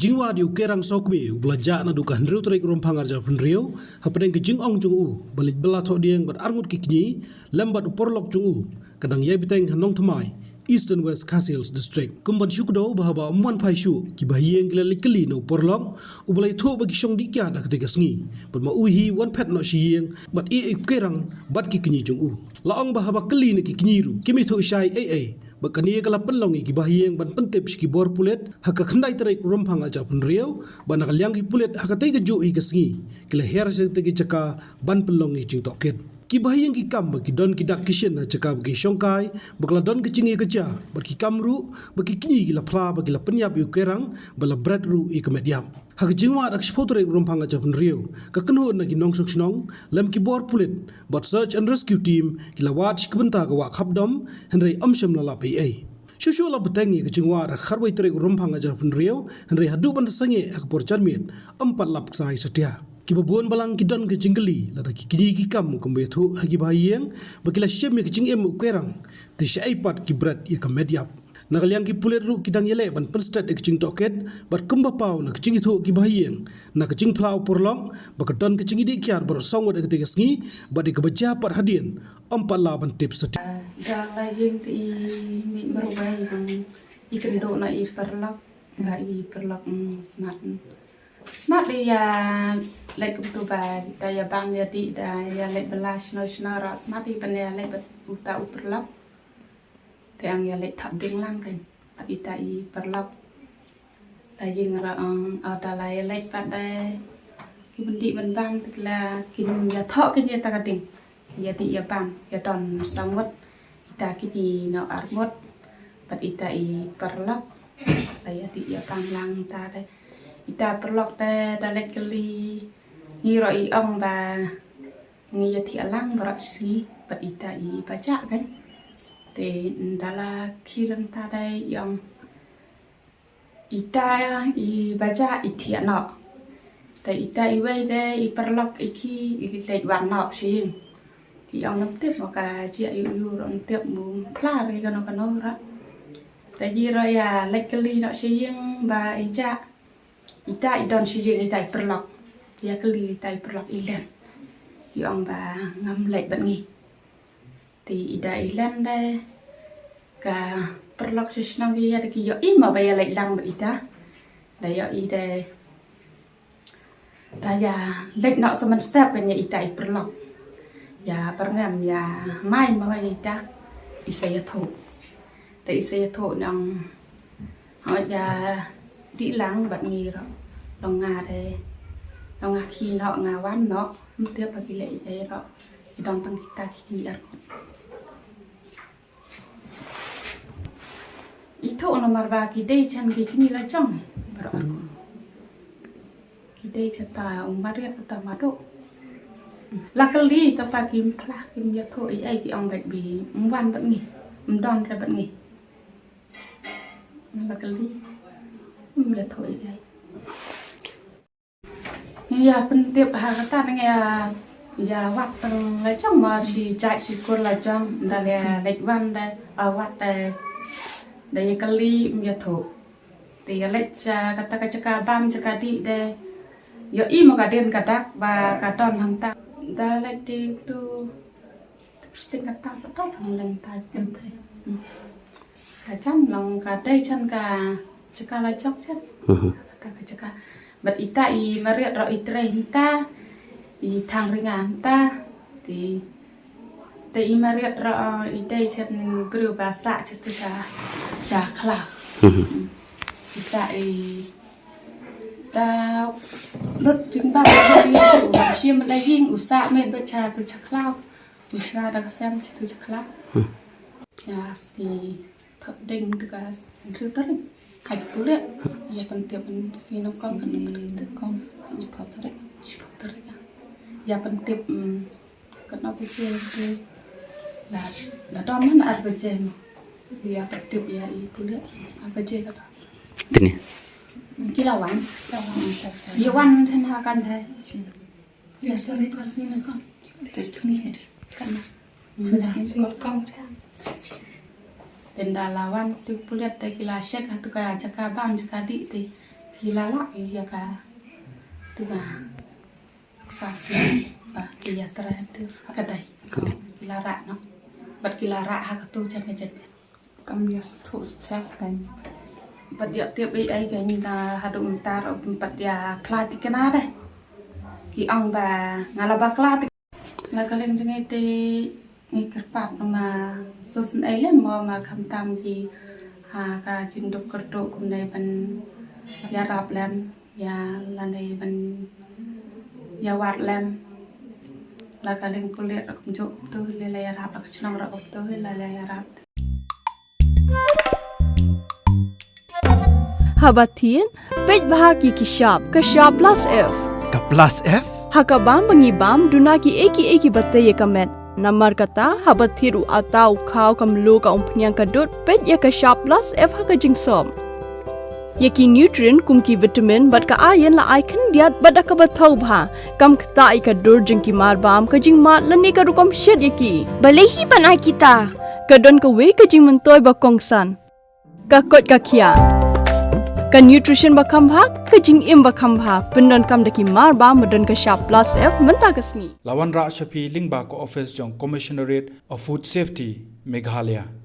Kejingwa di ukerang sokme ubelaja na duka hendriu terik rompang arja penriu hapadeng kejing ong jungu balik bela tok dieng bat arngut kiknyi lembat uporlok jungu kadang ye biteng hanong thamai East and West Castles District kumban syukdo bahaba umuan paishu ki bahieng kila likeli no porlok ubelai tho bagi syong dikya da ketika sengi bat ma uhi wan pet no shieng bat i ukerang bat kiknyi jungu laong bahaba keli ne kiknyiru kimi tho syai ai bakani kala penlong ki bahieng ban pentep ki bor pulet haka khandai terik rompang aja pun riau ban kaliang ki pulet haka tei keju i kesengi kila her se tegi caka ban penlong i jing toket ki bahieng ki kam bagi don ki dak kishen na caka bagi syongkai bakala don kecing i keja bagi kamru bagi kini kila pla bagi la penyap yu kerang bala bread ru i kemediam haka jingwa dak spotre rompang aja pun riau ka kenho na ki nong sok snong lem ki bor pulet but search and rescue team kila wat kebenta ka wa khapdom henry amsham la ai Shushu la betengi ke jingwa da kharwai terik rompang aja pun riau henry hadu ban sange ak por charmit empat lap sai setia ki babuan balang ki don ke jinggeli la da ki kini ki kam kumbe thu hagi bahiyeng bakila shem ke jing em ukerang ti shai pat ki brat ya kamediap nakaliang ki pulet ru kidang yele ban penstat ke jing toket bat kumba pau na jing thu ki bahiyeng na ke jing plau porlong bakadon ke jing di kyar ber songot ke tiga sngi bat ke baja pat hadien empat la ban tip setia Dala jing ti mi merubai bang ikan do na ir perlak nggak i perlak smart dia like tu ba daya bang ya di daya like belas no snara smart di pen ya like uta perlak yang ya like tak ding lang kan tapi ta i perlak daya ngara ada la ya like pada kibendi ben bang tikla kin ya thok kin ya ta ding ya di ya bang ya don sangot ita kini no armut pat ita i perlok daya ti ya kanglang ta dai ita perlok da dalek keli ngiro i ong ba ngi ti alang berak si pat ita i baca kan te dala kiran ta dai yang ita i baca i ti no te ita i wei dai i perlok iki i leit wan no sing thì ông nắm tiếp vào cả chị yêu ông tiếp muốn pha cái nó ra tại vì rồi lấy cái ly nó xây dựng và ita don xây dựng ita perlok dia cái ly ita perlok ilan thì ông bà ngâm lệ bận nghỉ thì ita ilan đây cả perlok sesenang dia ada kio ima bayar lệ lang bận ita đây yo ida daya lệ nọ sama step kan ya ita perlok ya perngam ya mai mga ita isaya tho te isaya tho nang họ ya đi lang bạn nghi rồi lòng ngà đây lòng ngà khi nọ ngà ván nọ tiếp vào cái lệ ấy rồi thì đòn tăng kita khi ar itu nomor bagi day chan kini la jong berarti kita cerita umar ya pertama do Luckily ta kim pla kim ya tho ai ki ong rek bi wan bat ngi don ra bat ngi luckily ya tho ai ya pen tiap ha kata nge ya wat tang la chong ma si jai si ko la chong da le lek wan da wat da ya kali ya tho ti ya lek cha kata ka chaka bam chaka di de yo i mo ka den ka dak ba ka don hang ta Dalek di tu setingkat tak betul lang tai pentai. Kacang lang kadai chan ka cekala jok chan. Kata ka ceka. Bat ita I mariat ro itre hinta I thang ringan ta ti te I mariat ro idai chan bru basa chat sa kla. Bisa ta lót trứng băm đi tụ chiêm bên đây ging usa men bên trà từ chắc lao usa đã xem từ chắc lao ya thì thật đinh từ cả thứ tất đi hai cái bút đấy ya phần tiệp bên xin nó con con thật đấy ya phần tiệp cái nó bị chơi là đom nó ăn bị chơi mà ya phần tiệp ya I bút đấy ăn bị chơi đó Kila wan, Yawan dan hakan hai. Ya sorry tu sini kan. Sini kan. Sini kan. Benda lawan tu puliat dah kila shek tu kaya cakap bam cakap di ti hilala ya ka tengah sakti dia terakhir kadai hilara no bat hilara hak tu chan ke chen kam ya tu chef kan bat ya tiap ai cái như ta hadum tar bat ya klati kana dai ki ang ba ngala ba klati la kalen jengai te ngi kerpat ma susun ai lem ma kham tam ki ka jinduk kerdo kum dai ban ya rap lem ya lanai ban ya wat lem la kalen kulit kum jo tu le la ya rap la chnang ra tu la la ya rap Habatin, pej bahagi kishap, kashap plus F. Ka plus F? Hakabam bangibam dunaki eki batay kamet. Namar kata habathiru atau kau kamlu ka umpnyang kadut pej ya kashap plus F haka jingsom. Yaki nutrient kumki vitamin bat ka ayan la aikan diat bat ka bathau bha. Kam kata ikadur jingki marbam ka jingmat lani ka rukam shed yaki. Balehi banai kita. Kadon ka we ka jing mentoy bakongsan. Kakot kakia. Ka nutrition bakam bhak ka jing im bakam bha pendon kam daki mar ba modon ka sharp plus F menta kasni Lawan Ra Shafi Lingba ko office jong Commissionerate of Food Safety Meghalaya.